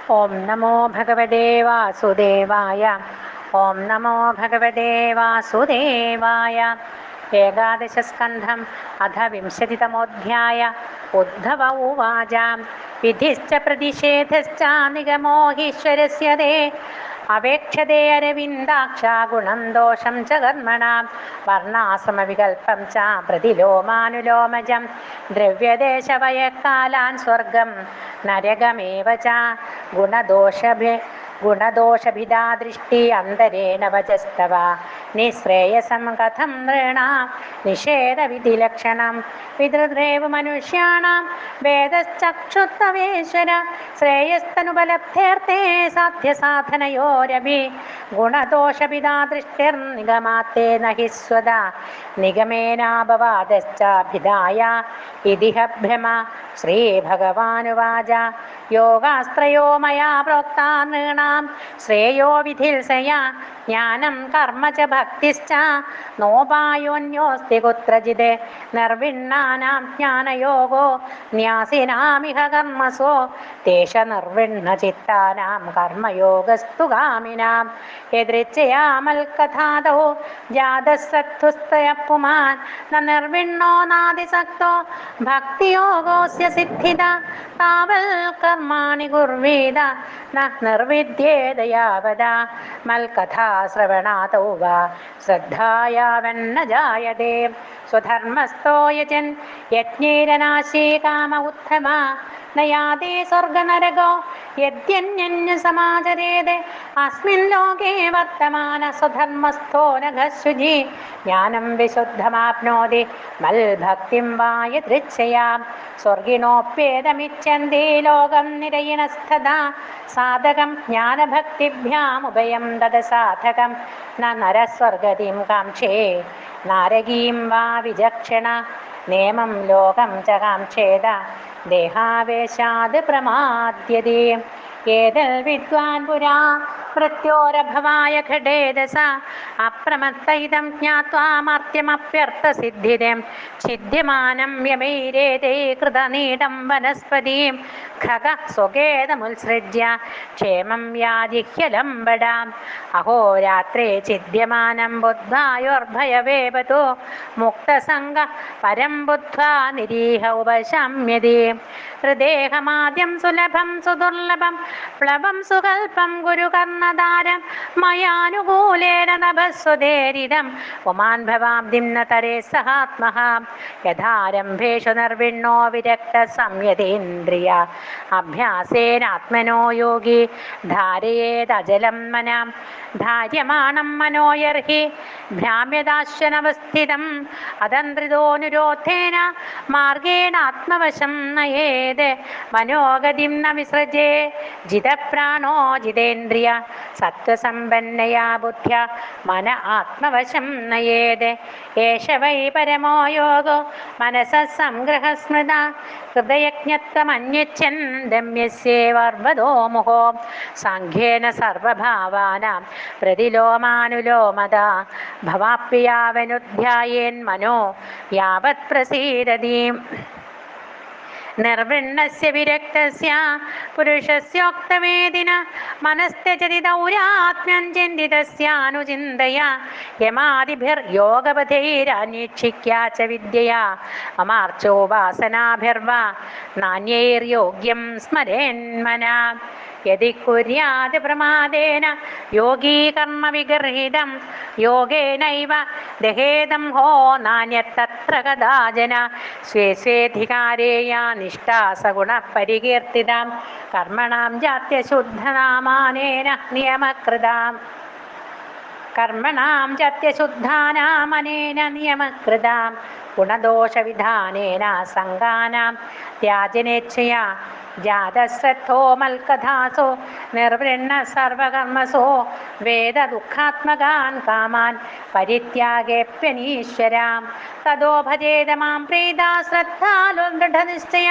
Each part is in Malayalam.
ഓം നമോ ഭഗവതേ വാസുദേവായ. ഓം നമോ ഭഗവതേ വാസുദേവായ. ഏകാദശസ്കന്ധം അഥ വിംശതിതമോऽധ്യായ. ഉദ്ധവ ഉവാച വിധിശ്ച പ്രതിഷേധശ്ച നിഗമോഹീശ്വരസ്യ തേ അവേക്ഷതേ അരവിന്ദാക്ഷ ഗുണം ദോഷം ച കർമ്മണാം വർണ്ണാശ്രമവികൽപ്പം ച പ്രതിലോമാനുലോമജം ദ്രവ്യദേശവയക്കാലാൻ സ്വർഗം നരകമേവ ച ഗുണദോഷഭിദാ ദൃഷ്ടി അന്തരേണ വചസ്തവ നിശ്രേയസം കഥം നൃണാം നിഷേധവിധിലക്ഷണം പിതൃദേവ മനുഷ്യാണാം വേദശ്ചക്ഷുത്തവേശ്വര ശ്രേയസ്തനുപലബ്ധേർത്ഥേ സാധ്യസാധനയോരപി ഗുണദോഷഭിദാ ദൃഷ്ടിർനിഗമാത്തേ നഹി സ്വദാ നിഗമേനാപവാദശ്ചാഭിധായ ഇതിഹ ഭ്രമ. ശ്രീഭഗവാനുവാച യോഗാസ്ത്രയോ മയാ പ്രോക്താ നൃണാം ശ്രേയോ വിധിൽസയാ ജ്ഞാനം കർമ്മ ച ഭക്തിശ്ച നോപായോന്യോസ്തി കുത്രചിത് നിർവിണ്ണാനാം ജ്ഞാനയോഗോ ന്യാസിനാമിഹ കർമ്മസോ തേഷ നിർവിണ്ണചിത്താനാം കർമ്മയോഗസ്തു കാമിനാം യദൃച്ഛയാമൽകഥാതോ ജാതശ്രദ്ധുസ്തയ പുമാൻ ന നിർവിണ്ണോ നാദിസക്തോ ഭക്തിയോഗോസ്യ സിദ്ധിത താവൽ കർമാണി കുർവീത ന നിർവിദ്യേത യാവദാ മൽകഥാശ്രവണാതോ വാ ശ്രദ്ധായാവന്ന ജായതേ സ്വധർമ്മസ്ഥോ യജൻ യജ്ഞേരനാശീ കാമ ഉത്തമ നയാതേ സ്വർഗനരകോ യദ്യന്യന്യ സമാചരേത് അസ്മിൻ ലോകേ വർത്തമാന സ്വധർമ്മസ്ഥോ നഘശുചി ജ്ഞാനം വിശുദ്ധമാപ്നോതി മൽഭക്തിം വായ ദൃച്ഛയാം സ്വർഗിണോപ്യേതമിച്ഛന്തി ലോകം നിരയിണസ്ഥതാ സാധകം ജ്ഞാനഭക്തിഭ്യാമുഭയം തദ സാധകം ന നരസ്വർഗതിം കാംക്ഷേ നാരകീം വാ വിചക്ഷണ നേമം ലോകം ച കാംക്ഷേത ദേഹാവേശാത് പ്രമാദ്യതേ ഏതൽ വിദ്വാൻ പുരാ മൃത്യോരഭവായ ഘടേദസ അപ്രമത്തയിതം ജ്ഞാത്വാമർത്യമപ്യർത്ഥസിദ്ധിരം ഛിദ്യമാനം യമൈരേതേ കൃതനീടം വനസ്പതിം ഖഗ സ്വകേതമുത്സൃജ്യ ക്ഷേമം യാജിഹ്യലംബടാം അഹോരാത്രേ ഛിദ്യമാനം ബുദ്ധായോർഭയവേപതോ മുക്തസംഗ പരം ബുദ്ധ്വാ നിരീഹ ഉപശമ്യതേ ഹൃദേഹമാദ്യം സുലഭം സുദുർലഭം പ്ലവം സുകൽപ്പം ഗുരുകർണധാരം മയാനുകൂലേന നഭസ്വദേരിതം പുമാൻ ഭവാബ്ദിം ന തരേ സഹാത്മഃ യഥാരംഭേഷു നിർവിണ്ണോ വിരക്ത സംയതേന്ദ്രിയ അഭ്യാസേനാത്മനോ യോഗി ധാരയേദജലം മനം ധാര്യമാണം മനോയർഹി ഭ്രാമ്യദാശ്വനവസ്ഥിതം അതന്ത്രിതോനുരോധേന മാർഗേണാത്മവശം നയേത് മനോഗതിം ന വിസൃജേ ജിതപ്രാണോ ജിതേന്ദ്രിയ സത്വസമ്പന്നയാ ബുദ്ധ്യ മന ആത്മവശം നയേത് ഏഷ വൈ പരമോ യോഗോ മനസഃ സംഗ്രഹ സ്മൃത ഹൃദയജ്ഞത്വമന്യച്ഛൻ ദമ്യസ്യേവർവദോ മുഹോ സാഖ്യേന സർവഭാവാനാം പ്രതിലോമാനുലോമത ഭവാപ്യാവനുധ്യായേൻ മനോ യാവത് പ്രസീദതി നിർവിണ്ണസ്യ വിരക്തസ്യ പുരുഷസ്യോക്തവേദിന മനസ്ത്യജതി ദൗരാത്മ്യം ചിന്തിതസ്യാനുചിന്തയ യമാദിഭിർയോഗപഥൈരന്വേക്ഷിക്യാ ച വിദ്യയാ മമാർച്ചോപാസനാഭിർവാ നാന്യൈർയോഗ്യം സ്മരേന്മനാ യദി കുര്യാത് പ്രമാദേന യോഗീ കർമ്മ വിഗർഹിതം യോഗേനൈവ ദഹേദം ഹോ നാന്യത്തത്ര കദാചന സ്വേ സ്വേധികാരേയാ നിഷ്ഠാ സഗുണ പരികീർത്തിതാം കർമ്മണാം ജാത്യശുദ്ധനാമാനേന നിയമകൃതാം കർമ്മണാം ജാത്യശുദ്ധാനാമനേന നിയമകൃതാം ഗുണദോഷവിധാനേന സംഗാനാം ത്യാജനേച്ഛയാ ജാതശ്രദ്ധോ മൽകഥാസോ നിർവൃണ്ണ സർവകർമ്മസോ വേദ ദുഃഖാത്മകാൻ കാമാൻ പരിത്യാഗേപ്യനീശ്വരാം തദോ ഭജേത മാം പ്രീതാ ശ്രദ്ധാലോ ദൃഢനിശ്ചയ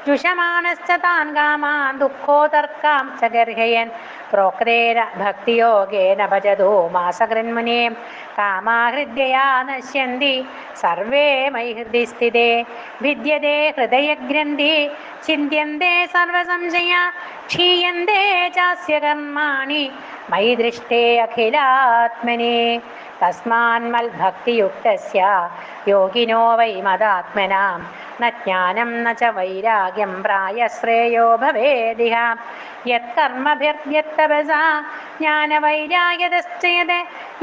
ജുഷമാണശ്ച താൻ കാമാൻ ദുഃഖോദർക്കാം ച ഗർഹയൻ പ്രോക്തേന ഭക്തിയോഗേന ഭജതോ മാസകൃന്മുനെ കാമാഹൃദ്യയാ നശ്യന്തി സർവേ മയി ഹൃദി സ്ഥിതേ വിദ്യതേ ഹൃദയഗ്രന്ഥി ചിന്ത്യന്തേ സർവസംശയ ക്ഷീയന്തേ ചാസ്യ കർമാണി മയി ദൃഷ്ടേ അഖിലാത്മനെ തസ്മാന്മൽഭക്തിയുക്തസ്യ യോഗിനോ വൈ മദാത്മനാം ന ജ്ഞാനം ന ച വൈരാഗ്യം പ്രായശ്രേയോ ഭവേദിഹ യത്കർമ്മഭിർയത്തപസാ ജ്ഞാനവൈരാഗ്യതശ്ചയതേ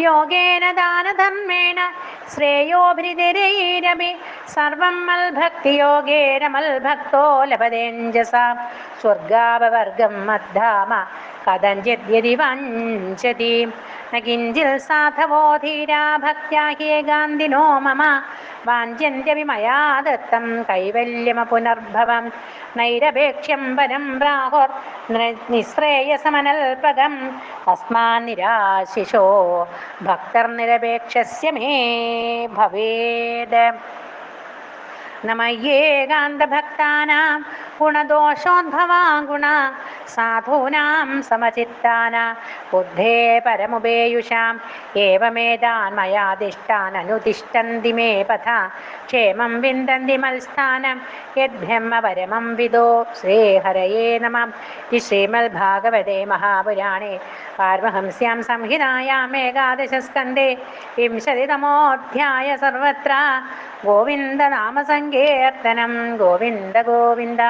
യോഗേന ദാനധർമ്മേണ ശ്രേയോഭിനിരൈരപി സർവം മൽഭക്തിയോഗേന മൽഭക്തോ ലഭതേഞ്ജസാ സ്വർഗാപവർഗം മദ്ധാമ കഥഞ്ചിദ്യതി വഞ്ചതി ന കിഞ്ചിൽ സാധവോ ധീരാ ഭക്ത്യാ ഹ്യേകാന്തിനോ മമ വാഞ്ചന്ത്യപി മയാ ദത്തം കൈവല്യമ പുനർഭവം നൈരപേക്ഷ്യം വനം പ്രാഹുർ നിശ്രേയസമനൽപകം തസ്മാന്നിരാശിഷോ ഭക്തർനിരപേക്ഷസ്യ മേ ഭവേത് നമയ്യേകാന്തഭക്താനാം ഗുണദോഷോദ്ഭവാ ഗുണ സാധൂനാം സമചിത്താന ബുദ്ധേ പരമുപേയുഷാം ഏവമേതാൻ മയാദിഷ്ടാൻ അനുതിഷ്ഠന്തി മേ പഥ ക്ഷേമം വിന്ദന്തി മത്സ്ഥാനം യദ്ബ്രഹ്മപരമം വിദോ ശ്രീഹരയേ നമഃ. ശ്രീമദ്ഭാഗവതേ മഹാപുരാണേ പാരമഹംസ്യാം സംഹിതായാം ഏകാദശസ്കന്ധേ വിംശതിതമോऽധ്യായ സർവത്ര ഗോവിന്ദനാമസങ്കീർത്തനം. ഗോവിന്ദ ഗോവിന്ദ.